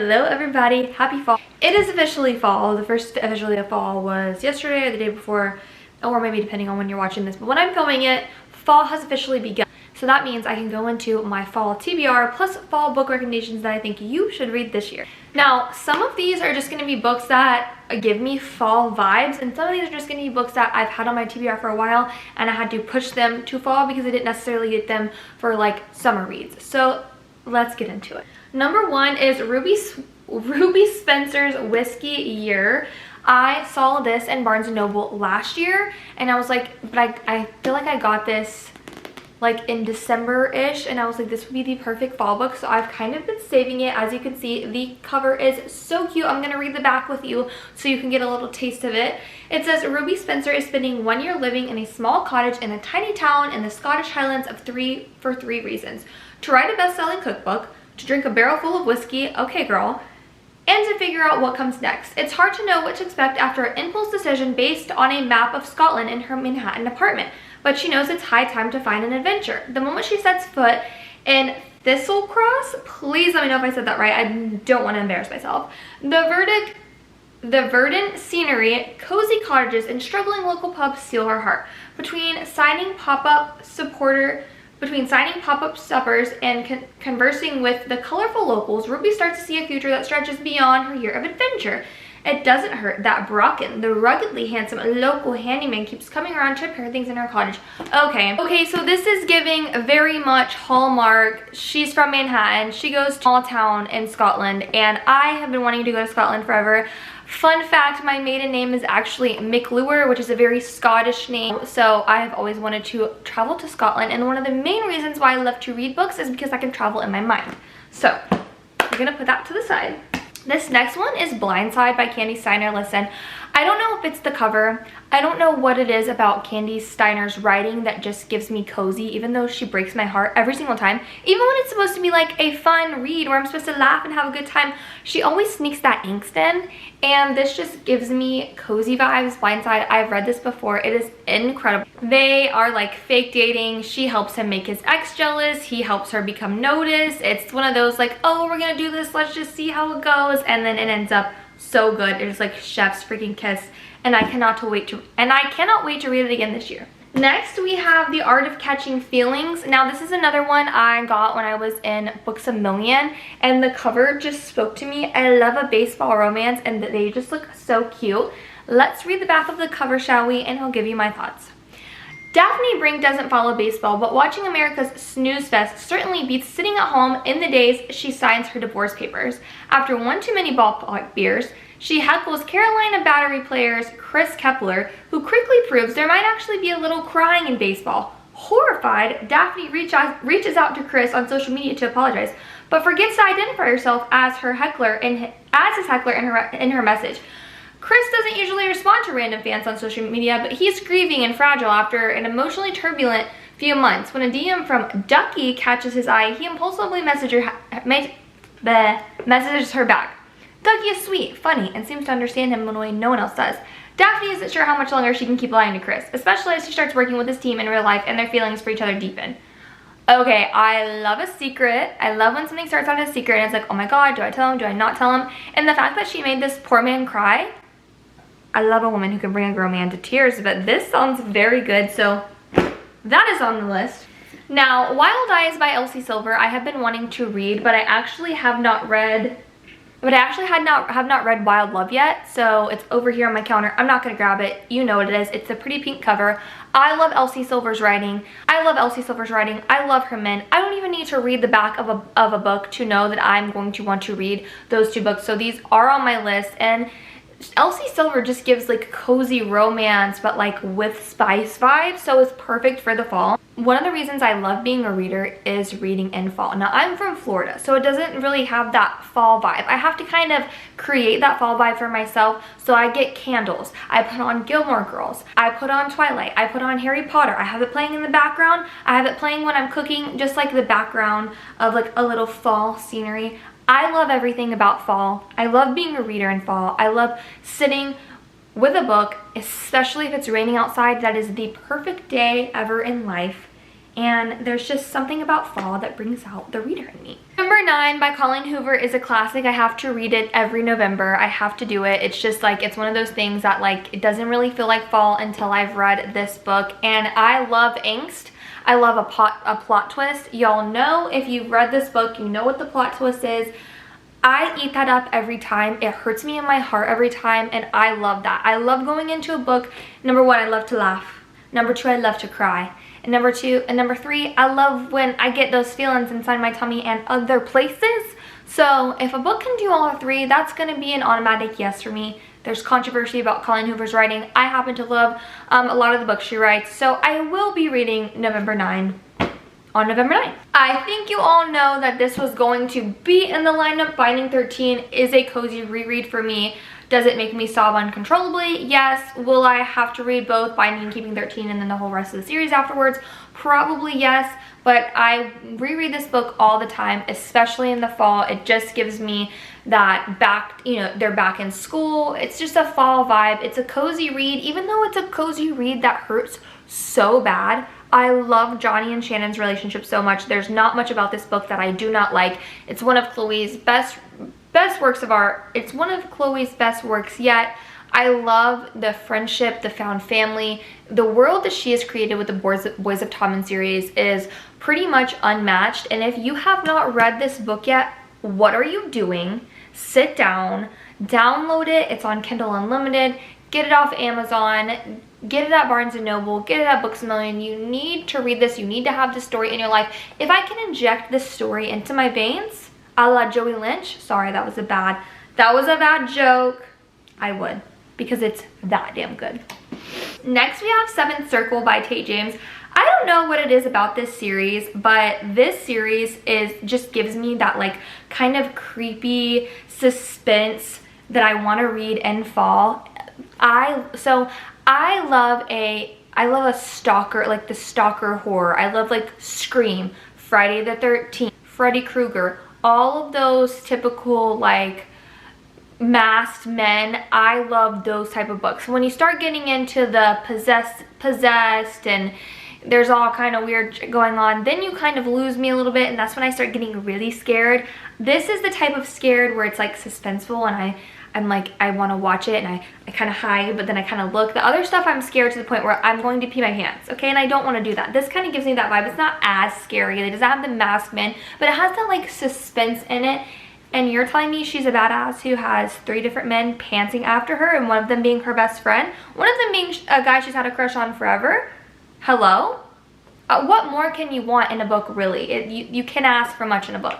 Hello everybody, happy fall. It is officially fall. The first officially of fall was yesterday or the day before, or maybe depending on when you're watching this, but when I'm filming it, fall has officially begun. So that means I can go into my fall TBR plus fall book recommendations that I think you should read this year. Now, some of these are just going to be books that give me fall vibes, and some of these are just going to be books that I've had on my TBR for a while and I had to push them to fall because I didn't necessarily get them for like summer reads. So let's get into it. Number one is Ruby Spencer's Whiskey Year. I saw this in Barnes & Noble last year and I was like, but I feel like I got this like in December-ish, and I was like, this would be the perfect fall book. So I've kind of been saving it. As you can see, the cover is so cute. I'm gonna read the back with you so you can get a little taste of it. It says, Ruby Spencer is spending 1 year living in a small cottage in a tiny town in the Scottish Highlands for three reasons: to write a best-selling cookbook, to drink a barrel full of whiskey, okay girl, and to figure out what comes next. It's hard to know what to expect after an impulse decision based on a map of Scotland in her Manhattan apartment, but she knows it's high time to find an adventure. The moment she sets foot in Thistlecross, please let me know if I said that right, I don't want to embarrass myself. The verdant scenery, cozy cottages, and struggling local pubs seal her heart. Between signing pop-up suppers and conversing with the colorful locals, Ruby starts to see a future that stretches beyond her year of adventure. It doesn't hurt that Brocken, the ruggedly handsome local handyman, keeps coming around to repair things in her cottage. Okay, so this is giving very much Hallmark. She's from Manhattan. She goes to a small town in Scotland, and I have been wanting to go to Scotland forever. Fun fact, my maiden name is actually McLure, which is a very Scottish name, so I have always wanted to travel to Scotland, and one of the main reasons why I love to read books is because I can travel in my mind. So we're gonna put that to the side. This next one is Blindside by Candy Steiner. Listen, I don't know if it's the cover. I don't know what it is about Candy Steiner's writing that just gives me cozy, even though she breaks my heart every single time. Even when it's supposed to be like a fun read where I'm supposed to laugh and have a good time, she always sneaks that angst in, and this just gives me cozy vibes. Blindside, I've read this before. It is incredible. They are like fake dating. She helps him make his ex jealous. He helps her become noticed. It's one of those like, oh, we're gonna do this, let's just see how it goes, and then it ends up so good. It is like chef's freaking kiss, and I cannot wait to read it again this year. Next, we have The Art of Catching Feelings. Now, this is another one I got when I was in Books A Million, and the cover just spoke to me. I love a baseball romance, and they just look so cute. Let's read the back of the cover, shall we? And I'll give you my thoughts. Daphne Brink doesn't follow baseball, but watching America's snooze fest certainly beats sitting at home in the days she signs her divorce papers. After one too many ballpark beers, she heckles Carolina battery players Chris Kepler, who quickly proves there might actually be a little crying in baseball. Horrified, Daphne reaches out to Chris on social media to apologize, but forgets to identify herself as his heckler in her message. Chris doesn't usually respond to random fans on social media, but he's grieving and fragile after an emotionally turbulent few months. When a DM from Ducky catches his eye, he impulsively messages her back. Ducky is sweet, funny, and seems to understand him in a way no one else does. Daphne isn't sure how much longer she can keep lying to Chris, especially as she starts working with his team in real life and their feelings for each other deepen. Okay, I love a secret. I love when something starts out as a secret and it's like, oh my god, do I tell him, do I not tell him? And the fact that she made this poor man cry, I love a woman who can bring a grown man to tears, but this sounds very good, so that is on the list. Now, Wild Eyes by Elsie Silver, I have been wanting to read, but I actually have not read Wild Love yet, so it's over here on my counter. I'm not gonna grab it. You know what it is. It's a pretty pink cover. I love Elsie Silver's writing. I love her men. I don't even need to read the back of a book to know that I'm going to want to read those two books, so these are on my list. And Elsie Silver just gives like cozy romance, but like with spice vibes, so it's perfect for the fall. One of the reasons I love being a reader is reading in fall. Now, I'm from Florida, so it doesn't really have that fall vibe. I have to kind of create that fall vibe for myself, so I get candles. I put on Gilmore Girls. I put on Twilight. I put on Harry Potter. I have it playing in the background. I have it playing when I'm cooking, just like the background of like a little fall scenery. I love everything about fall. I love being a reader in fall. I love sitting with a book, especially if it's raining outside. That is the perfect day ever in life. and there's just something about fall that brings out the reader in me. Number 9 by Colleen Hoover is a classic. I have to read it every November. I have to do it. It's just like, it's one of those things that like, it doesn't really feel like fall until I've read this book. And I love angst. I love a plot twist. Y'all know, if you've read this book, you know what the plot twist is. I eat that up every time. It hurts me in my heart every time, and I love that. I love going into a book. Number 1, I love to laugh. Number 2, I love to cry. And number 3, I love when I get those feelings inside my tummy and other places. So if a book can do all 3, that's going to be an automatic yes for me. There's controversy about Colleen Hoover's writing. I happen to love a lot of the books she writes. So I will be reading November 9 on November 9th. I think you all know that this was going to be in the lineup. Binding 13 is a cozy reread for me. Does it make me sob uncontrollably? Yes. Will I have to read both Binding and Keeping 13 and then the whole rest of the series afterwards? Probably yes, but I reread this book all the time, especially in the fall. It just gives me that back, you know, they're back in school. It's just a fall vibe. It's a cozy read, even though it's a cozy read that hurts so bad. I love Johnny and Shannon's relationship so much. There's not much about this book that I do not like. It's one of Chloe's best works of art. It's one of Chloe's best works yet. I love the friendship, the found family. The world that she has created with the Boys of Tommen series is pretty much unmatched. And if you have not read this book yet, what are you doing? Sit down, download it. It's on Kindle Unlimited. Get it off Amazon. Get it at Barnes & Noble. Get it at Books A Million. You need to read this. You need to have this story in your life. If I can inject this story into my veins, a la Joey Lynch, sorry, that was a bad joke, I would, because it's that damn good. Next we have Seventh Circle by Tate James. I don't know what it is about this series, but this series just gives me that like kind of creepy suspense that I want to read in fall. I love a stalker, like the stalker horror. I love like Scream, Friday the 13th, Freddy Krueger, all of those typical like masked men. I love those type of books. When you start getting into the possessed and there's all kind of weird going on, then you kind of lose me a little bit, and that's when I start getting really scared. This is the type of scared where it's like suspenseful, and I'm like, I want to watch it, and I kind of hide, but then I kind of look. The other stuff, I'm scared to the point where I'm going to pee my pants, okay? And I don't want to do that. This kind of gives me that vibe. It's not as scary. It doesn't have the masked men, but it has that like suspense in it. And you're telling me she's a badass who has 3 different men pantsing after her, and one of them being her best friend, one of them being a guy she's had a crush on forever? Hello? What more can you want in a book, really? You can ask for much in a book.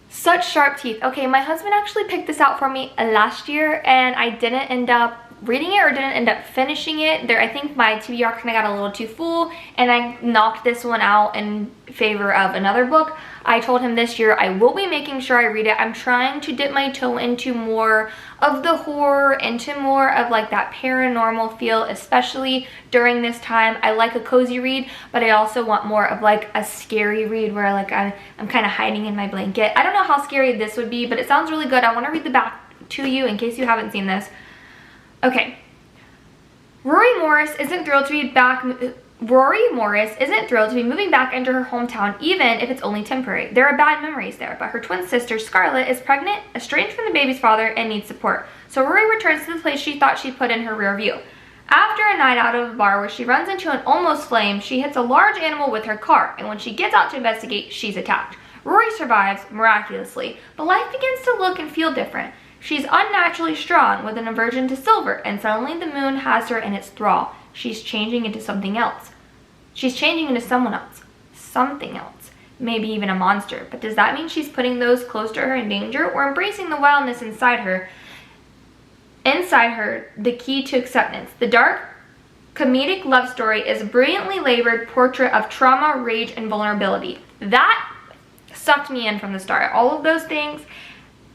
Such sharp teeth. Okay, my husband actually picked this out for me last year, and I didn't end up reading it or didn't end up finishing it. I think my TBR kind of got a little too full, and I knocked this one out in favor of another book. I told him this year I will be making sure I read it. I'm trying to dip my toe into more of the horror, into more of like that paranormal feel, especially during this time. I like a cozy read, but I also want more of like a scary read where like I'm kind of hiding in my blanket. I don't know how scary this would be, but it sounds really good. I want to read the back to you in case you haven't seen this. Okay. Rory Morris isn't thrilled to be moving back into her hometown, even if it's only temporary. There are bad memories there, but her twin sister, Scarlett, is pregnant, estranged from the baby's father, and needs support. So Rory returns to the place she thought she'd put in her rear view. After a night out of a bar where she runs into an almost flame, she hits a large animal with her car, and when she gets out to investigate, she's attacked. Rory survives, miraculously, but life begins to look and feel different. She's unnaturally strong, with an aversion to silver, and suddenly the moon has her in its thrall. She's changing into something else. She's changing into someone else. Something else. Maybe even a monster. But does that mean she's putting those close to her in danger, or embracing the wildness inside her? Inside her, the key to acceptance. The dark, comedic love story is a brilliantly labored portrait of trauma, rage, and vulnerability. That sucked me in from the start. All of those things,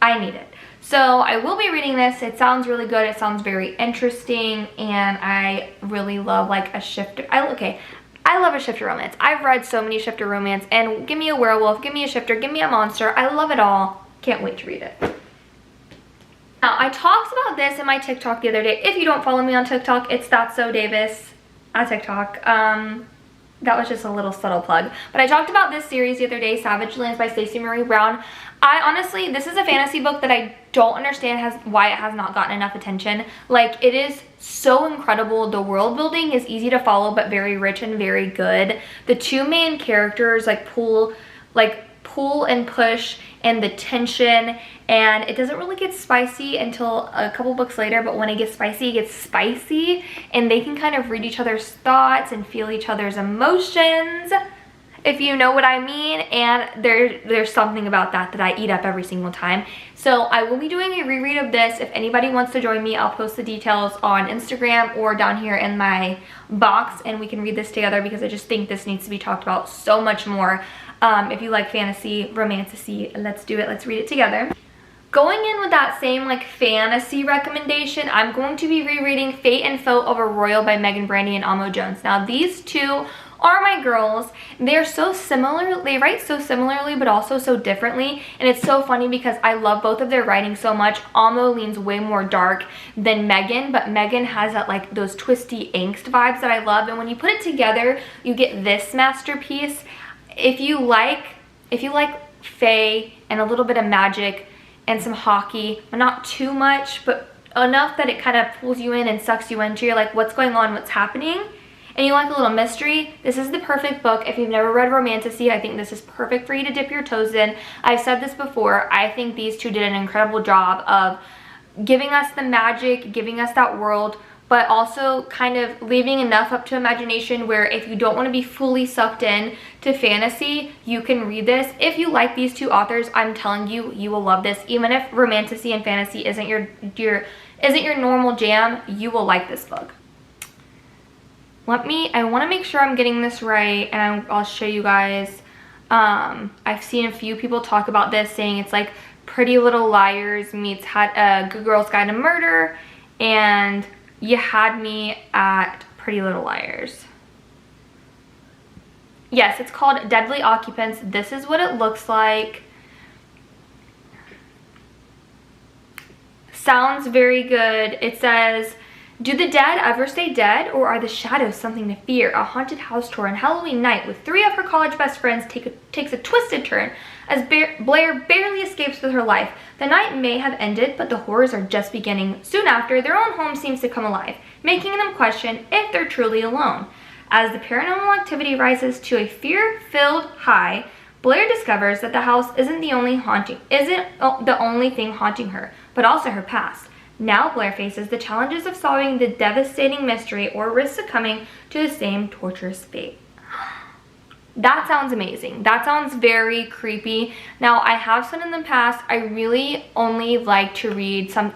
I need it. So I will be reading this. It sounds really good. It sounds very interesting, and I really love like a shifter. I love a shifter romance. I've read so many shifter romance, and give me a werewolf, give me a shifter, give me a monster. I love it all. Can't wait to read it. Now, I talked about this in my TikTok the other day. If you don't follow me on TikTok, it's That's So Davis on TikTok. That was just a little subtle plug. But I talked about this series the other day, Savage Lands by Stacey Marie Brown. I honestly, this is a fantasy book that I don't understand why it has not gotten enough attention. Like, it is so incredible. The world building is easy to follow, but very rich and very good. The two main characters pull and push, and the tension, and it doesn't really get spicy until a couple books later, but when it gets spicy, and they can kind of read each other's thoughts and feel each other's emotions, if you know what I mean. And there's something about that I eat up every single time. So I will be doing a reread of this. If anybody wants to join me, I'll post the details on Instagram or down here in my box, and we can read this together, because I just think this needs to be talked about so much more. If you like fantasy, romantasy, let's do it. Let's read it together. Going in with that same fantasy recommendation, I'm going to be rereading Fate and Foe of a Royal by Megan Brandy and Amo Jones. Now, these two are my girls. They're so similar. They write so similarly, but also so differently. And it's so funny because I love both of their writing so much. Amo leans way more dark than Megan, but Megan has that those twisty angst vibes that I love. And when you put it together, you get this masterpiece. If you like fae and a little bit of magic and some hockey, but not too much, but enough that it kind of pulls you in and sucks you into, you're like, what's going on, what's happening? And you like a little mystery, this is the perfect book. If you've never read romantasy, I think this is perfect for you to dip your toes in. I've said this before, I think these two did an incredible job of giving us the magic, giving us that world, but also kind of leaving enough up to imagination where if you don't want to be fully sucked in to fantasy, you can read this. If you like these two authors, I'm telling you, you will love this. Even if romantasy and fantasy isn't your normal jam, you will like this book. I want to make sure I'm getting this right, and I'll show you guys. I've seen a few people talk about this, saying it's like Pretty Little Liars meets Good Girl's Guide to Murder, and You Had Me at Pretty Little Liars. Yes, it's called Deadly Occupants. This is what it looks like. Sounds very good. It says, do the dead ever stay dead, or are the shadows something to fear? A haunted house tour on Halloween night with 3 of her college best friends takes a twisted turn as Blair barely escapes with her life. The night may have ended, but the horrors are just beginning. Soon after, their own home seems to come alive, making them question if they're truly alone. As the paranormal activity rises to a fear-filled high, Blair discovers that the house isn't the only thing haunting her, but also her past. Now Blair faces the challenges of solving the devastating mystery or risk succumbing to the same torturous fate. That sounds amazing. That sounds very creepy. Now, I have said in the past, I really only like to read a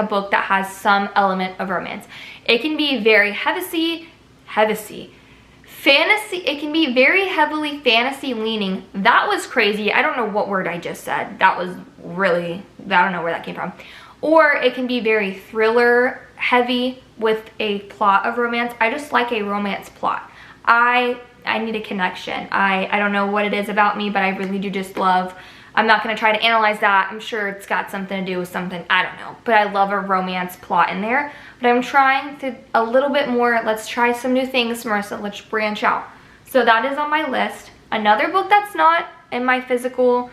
book that has some element of romance. It can be very fantasy. It can be very heavily fantasy leaning. That was crazy. I don't know what word I just said. That was really, I don't know where that came from. Or it can be very thriller heavy with a plot of romance. I just like a romance plot. I need a connection. I don't know what it is about me, but I really do just love, I'm not going to try to analyze that. I'm sure it's got something to do with something. I don't know. But I love a romance plot in there. But I'm trying to a little bit more. Let's try some new things, Marissa. Let's branch out. So that is on my list. Another book that's not in my physical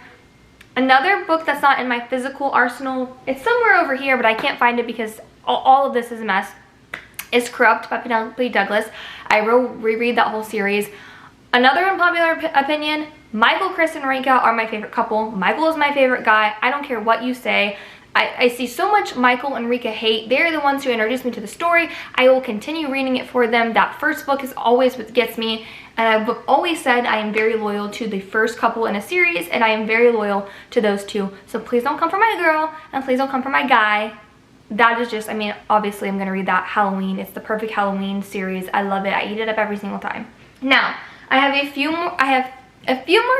arsenal, it's somewhere over here, but I can't find it because all of this is a mess, is Corrupt by Penelope Douglas. I will reread that whole series. Another unpopular opinion, Michael, Chris, and Rika are my favorite couple. Michael is my favorite guy. I don't care what you say. I see so much Michael and Rika hate. They're the ones who introduced me to the story. I will continue reading it for them. That first book is always what gets me. And I've always said I am very loyal to the first couple in a series, and I am very loyal to those two. So please don't come for my girl, and please don't come for my guy. That is just, I mean, obviously I'm going to read that Halloween. It's the perfect Halloween series. I love it. I eat it up every single time. Now, I have a few more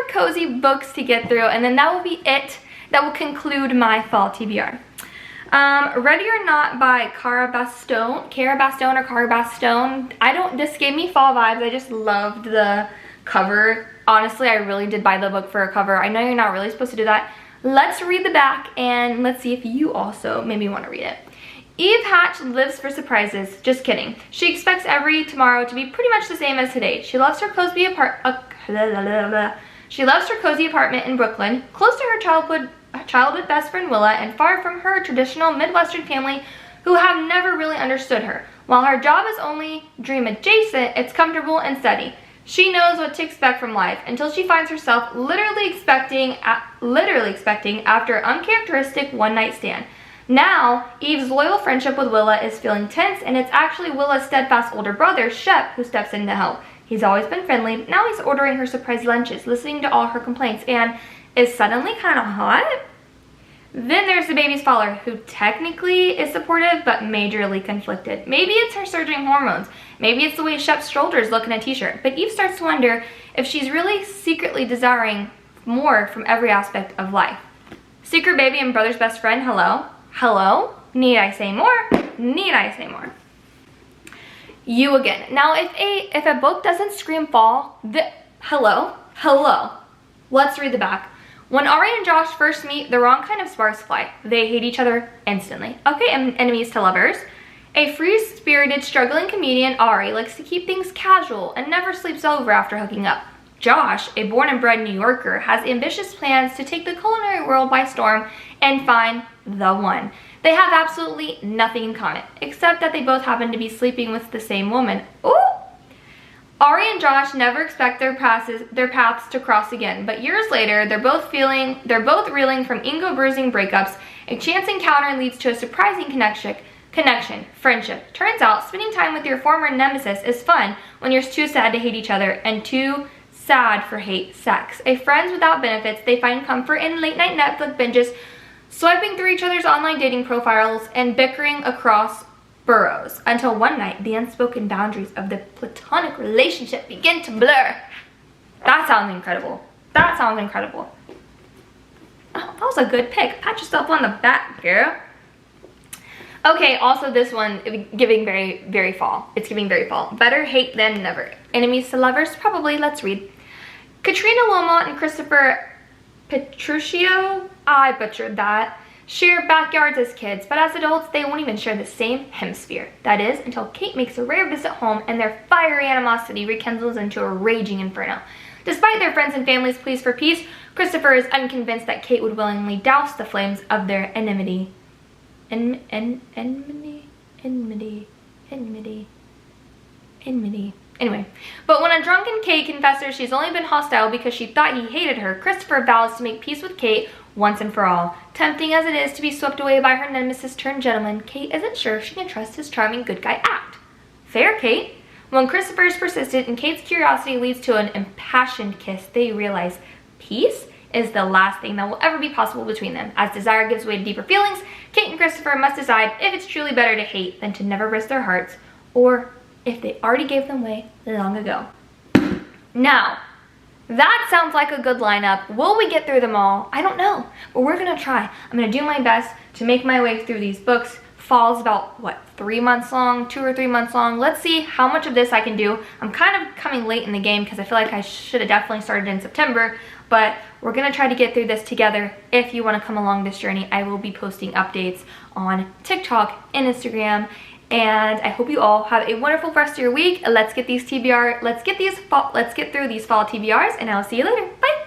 cozy books to get through, and then that will be it. That will conclude my fall TBR. Ready or Not by Cara Bastone. This gave me fall vibes. I just loved the cover. Honestly, I really did buy the book for a cover. I know you're not really supposed to do that. Let's read the back and let's see if you also maybe want to read it. Eve Hatch lives for surprises. Just kidding. She expects every tomorrow to be pretty much the same as today. She loves her cozy apartment in Brooklyn, close to her childhood best friend Willa, and far from her traditional Midwestern family who have never really understood her. While her job is only dream adjacent, it's comfortable and steady. She knows what to expect from life until she finds herself literally expecting after an uncharacteristic one-night stand. Now, Eve's loyal friendship with Willa is feeling tense, and it's actually Willa's steadfast older brother, Shep, who steps in to help. He's always been friendly, but now he's ordering her surprise lunches, listening to all her complaints, and is suddenly kind of hot. Then there's the baby's father, who technically is supportive, but majorly conflicted. Maybe it's her surging hormones. Maybe it's the way Shep's shoulders look in a t-shirt. But Eve starts to wonder if she's really secretly desiring more from every aspect of life. Secret baby and brother's best friend, hello? Hello? Need I say more? Need I say more? You again. Now, if a book doesn't scream fall, hello? Let's read the back. When Ari and Josh first meet, the wrong kind of sparks fly. They hate each other instantly. Okay, enemies to lovers. A free-spirited, struggling comedian, Ari, likes to keep things casual and never sleeps over after hooking up. Josh, a born and bred New Yorker, has ambitious plans to take the culinary world by storm and find the one. They have absolutely nothing in common, except that they both happen to be sleeping with the same woman. Ooh! Ari and Josh never expect their paths to cross again, but years later, they're both reeling from ego-bruising breakups. A chance encounter leads to a surprising connection, friendship. Turns out, spending time with your former nemesis is fun when you're too sad to hate each other and too sad for hate sex. A friends without benefits, they find comfort in late-night Netflix binges, swiping through each other's online dating profiles, and bickering across boroughs, until one night the unspoken boundaries of the platonic relationship begin to blur. That sounds incredible. That sounds incredible. Oh, that was a good pick. Pat yourself on the back, girl. Okay, also this one giving very fall. It's giving very fall. Better hate than never. Enemies to lovers? Probably. Let's read. Katrina Wilmot and Christopher Petruccio, I butchered that, share backyards as kids, but as adults, they won't even share the same hemisphere. That is, until Kate makes a rare visit home and their fiery animosity rekindles into a raging inferno. Despite their friends and family's pleas for peace, Christopher is unconvinced that Kate would willingly douse the flames of their enmity. Anyway, but when a drunken Kate confesses she's only been hostile because she thought he hated her, Christopher vows to make peace with Kate once and for all. Tempting as it is to be swept away by her nemesis turned gentleman, Kate isn't sure if she can trust his charming good guy act. Fair, Kate? When Christopher is persistent and Kate's curiosity leads to an impassioned kiss, they realize peace is the last thing that will ever be possible between them. As desire gives way to deeper feelings, Kate and Christopher must decide if it's truly better to hate than to never risk their hearts, or if they already gave them way long ago. Now, that sounds like a good lineup. Will we get through them all? I don't know, but we're gonna try. I'm gonna do my best to make my way through these books. Fall's about, what, 3 months long, 2 or 3 months long. Let's see how much of this I can do. I'm kind of coming late in the game because I feel like I should have definitely started in September, but we're gonna try to get through this together. If you wanna come along this journey, I will be posting updates on TikTok and Instagram. And I hope you all have a wonderful rest of your week. Let's get through these fall TBRs, and I'll see you later. Bye.